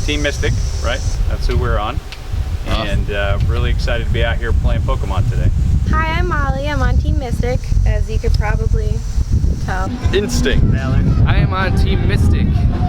Team Mystic, right? That's who we're on. And really excited to be out here playing Pokemon today. Hi, I'm Molly. I'm on Team Mystic, as you could probably tell. Instinct. I am on Team Mystic.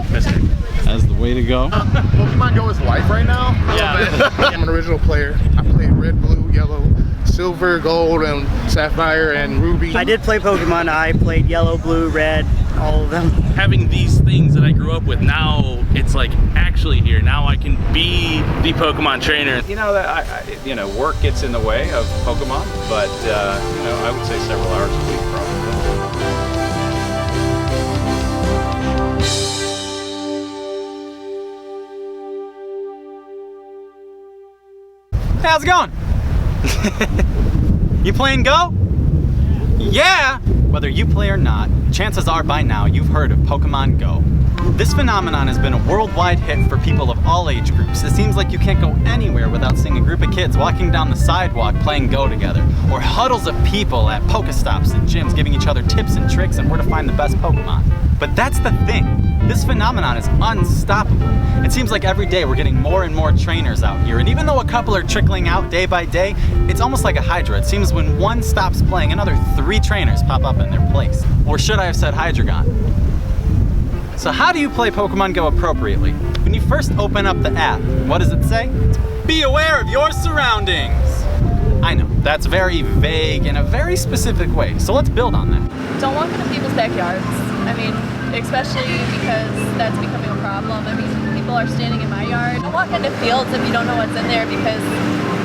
Mystic. That's the way to go. Pokemon Go is life right now. Yeah. I'm an original player. I played red, blue, yellow, silver, gold, and sapphire, and ruby. I did play Pokemon. I played yellow, blue, red, all of them. Having these things that I grew up with, now it's like actually here. Now I can be the Pokemon trainer. You know, that you know, work gets in the way of Pokemon, but you know, I would say several hours a week probably. Hey, how's it going? You playing Go? Yeah! Whether you play or not, chances are by now you've heard of Pokemon Go. This phenomenon has been a worldwide hit for people of all age groups. It seems like you can't go anywhere without seeing a group of kids walking down the sidewalk playing Go together, or huddles of people at Pokestops and gyms giving each other tips and tricks on where to find the best Pokemon. But that's the thing. This phenomenon is unstoppable. It seems like every day we're getting more and more trainers out here, and even though a couple are trickling out day by day, it's almost like a Hydra. It seems when one stops playing, another 3 trainers pop up in their place. Or should I have said Hydreigon? So how do you play Pokemon Go appropriately? When you first open up the app, what does it say? Be aware of your surroundings. I know, that's very vague in a very specific way, so let's build on that. Don't walk into people's backyards. I mean, especially because that's becoming a problem. I mean, people are standing in my yard. Don't walk into fields if you don't know what's in there because,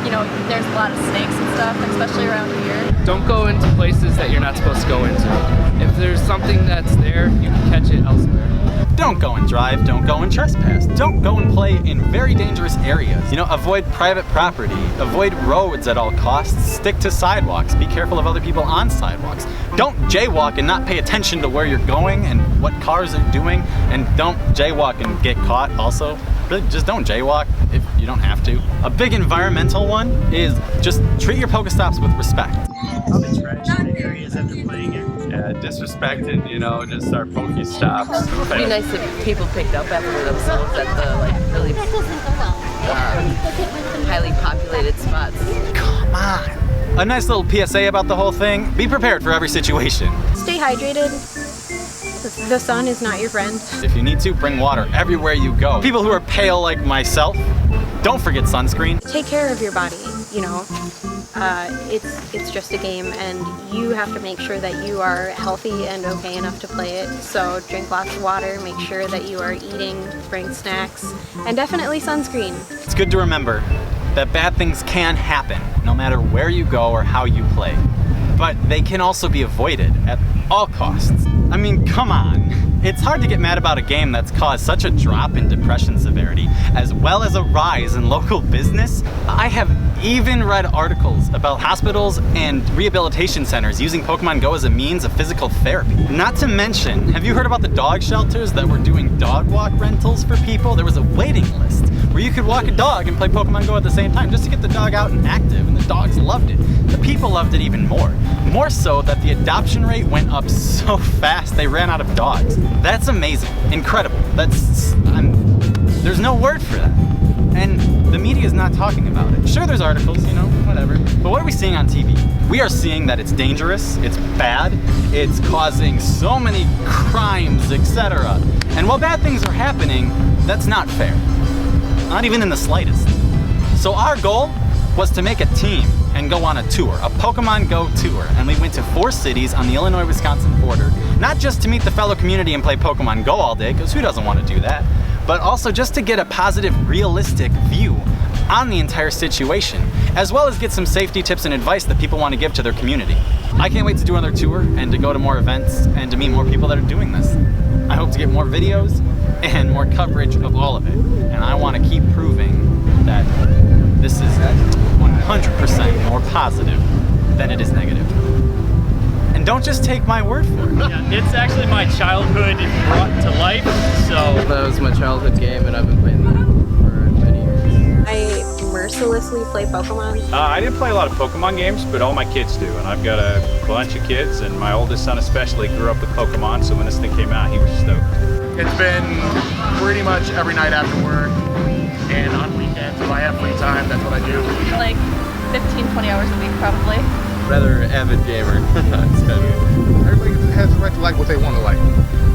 you know, there's a lot of snakes and stuff, especially around here. Don't go into places that you're not supposed to go into. If there's something that's there, you can catch it elsewhere. Don't go and drive, don't go and trespass. Don't go and play in very dangerous areas. You know, avoid private property, avoid roads at all costs, stick to sidewalks, be careful of other people on sidewalks. Don't jaywalk and not pay attention to where you're going and what cars are doing, and don't jaywalk and get caught also. Really, just don't jaywalk if you don't have to. A big environmental one is just treat your Pokestops with respect. Probably trash in the areas that they're playing in. Yeah, disrespected, you know, just our Pokestops. It'd be nice if people picked up after themselves at the like really highly populated spots. Come on. A nice little PSA about the whole thing. Be prepared for every situation. Stay hydrated. The sun is not your friend. If you need to, bring water everywhere you go. People who are pale like myself, don't forget sunscreen. Take care of your body, you know. It's just a game, and you have to make sure that you are healthy and okay enough to play it. So drink lots of water, make sure that you are eating, bring snacks, and definitely sunscreen. It's good to remember that bad things can happen no matter where you go or how you play. But they can also be avoided at all costs. I mean, come on. It's hard to get mad about a game that's caused such a drop in depression severity, as well as a rise in local business. I have even read articles about hospitals and rehabilitation centers using Pokemon Go as a means of physical therapy. Not to mention, have you heard about the dog shelters that were doing dog walk rentals for people? There was a waiting list where you could walk a dog and play Pokemon Go at the same time just to get the dog out and active, and the dogs loved it. The people loved it even more. More so that the adoption rate went up so fast they ran out of dogs. That's amazing, incredible. There's no word for that. And the media is not talking about it. Sure, there's articles, you know, whatever. But what are we seeing on TV? We are seeing that it's dangerous, it's bad, it's causing so many crimes, etc. And while bad things are happening, that's not fair. Not even in the slightest. So our goal was to make a team and go on a tour, a Pokemon Go tour. And we went to 4 cities on the Illinois-Wisconsin border, not just to meet the fellow community and play Pokemon Go all day, because who doesn't want to do that, but also just to get a positive, realistic view on the entire situation, as well as get some safety tips and advice that people want to give to their community. I can't wait to do another tour and to go to more events and to meet more people that are doing this. I hope to get more videos and more coverage of all of it. And I want to keep proving that this is 100% more positive than it is negative. And don't just take my word for it. Yeah, it's actually my childhood brought to life, so... That was my childhood game, and I've been playing that for many years. I mercilessly play Pokemon. I didn't play a lot of Pokemon games, but all my kids do. And I've got a bunch of kids, and my oldest son especially grew up with Pokemon, so when this thing came out, he was stoked. It's been pretty much every night after work. And on weekends, if I have free time, that's what I do. Like 15, 20 hours a week probably. Rather avid gamer. Everybody has the right to like what they want to like.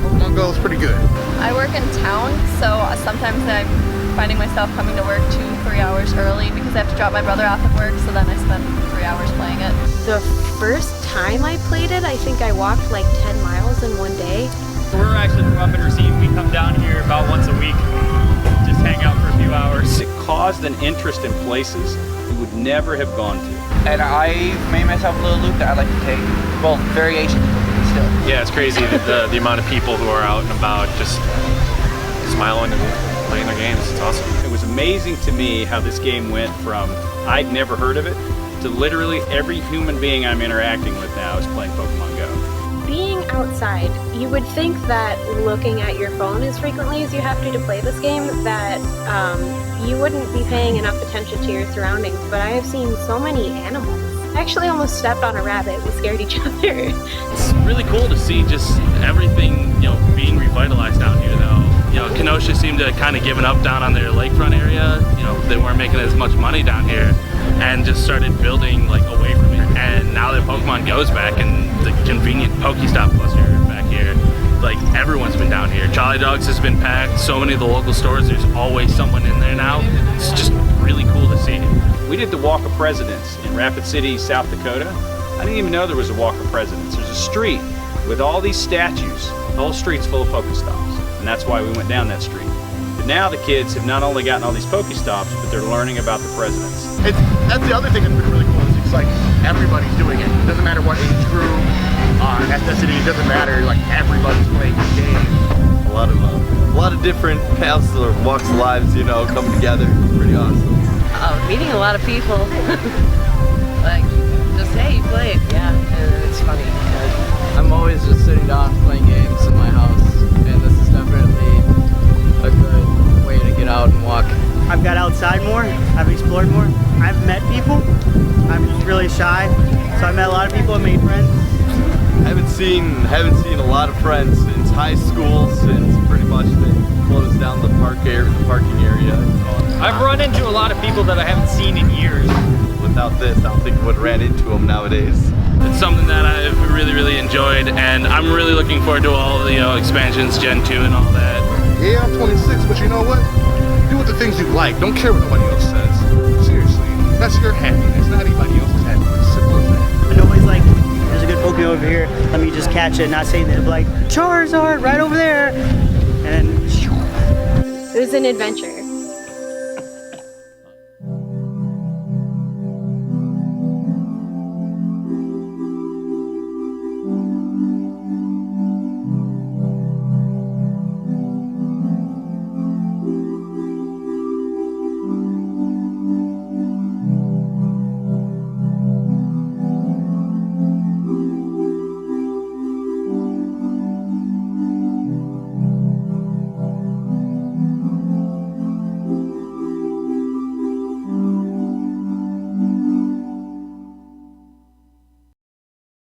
Pokemon Go is pretty good. I work in town, so sometimes I'm finding myself coming to work 2-3 hours early because I have to drop my brother off at work, so then I spend 3 hours playing it. The first time I played it, I think I walked like 10 miles in one day. We're actually from up in Racine. We come down here about once a week, just hang out for a few hours. It caused an interest in places we would never have gone to. And I made myself a little loop that I like to take. Well, variation still. Yeah, it's crazy the amount of people who are out and about just smiling and playing their games. It's awesome. It was amazing to me how this game went from I'd never heard of it to literally every human being I'm interacting with now is playing Pokemon Go. Being outside, you would think that looking at your phone as frequently as you have to play this game, that you wouldn't be paying enough attention to your surroundings, but I have seen so many animals. I actually almost stepped on a rabbit. We scared each other. It's really cool to see just everything, being revitalized down here though. Kenosha seemed to kind of given up down on their lakefront area. They weren't making as much money down here and just started building like away from it. And now that Pokemon Go's back and the convenient Pokestop cluster back here, like everyone's been down here. Jolly Dogs has been packed. So many of the local stores, there's always someone in there now. It's just really cool to see. We did the Walk of Presidents in Rapid City, South Dakota. I didn't even know there was a Walk of Presidents. There's a street with all these statues. The whole street's full of Pokestops, and that's why we went down that street. But now the kids have not only gotten all these Pokestops, but they're learning about the presidents. That's the other thing that's been really cool. Is it's like everybody's doing it. It doesn't matter what age group, ethnicity. It doesn't matter. Like everybody's playing the game. A lot of different paths or walks of lives, come together. Pretty awesome. Meeting a lot of people. Like, just, hey, you played. Yeah, and it's funny. I'm always just sitting down playing games in my house, and this is definitely a good way to get out and walk. I've got outside more, I've explored more, I've met people. I'm just really shy, so I met a lot of people and made friends. Haven't seen a lot of friends since high school, since pretty much they closed down the parking area. I've run into a lot of people that I haven't seen in years. Without this, I don't think I would have ran into them nowadays. It's something that I've really enjoyed, and I'm really looking forward to all the expansions, Gen 2 and all that. Yeah, I'm 26, but you know what? Do the things you like. Don't care what nobody else says. Seriously, that's your happiness, not anybody else's happiness. Simple as that. And nobody's like, there's a good Pokemon over here, let me just catch it, not saying that, like, Charizard right over there. And then It was an adventure.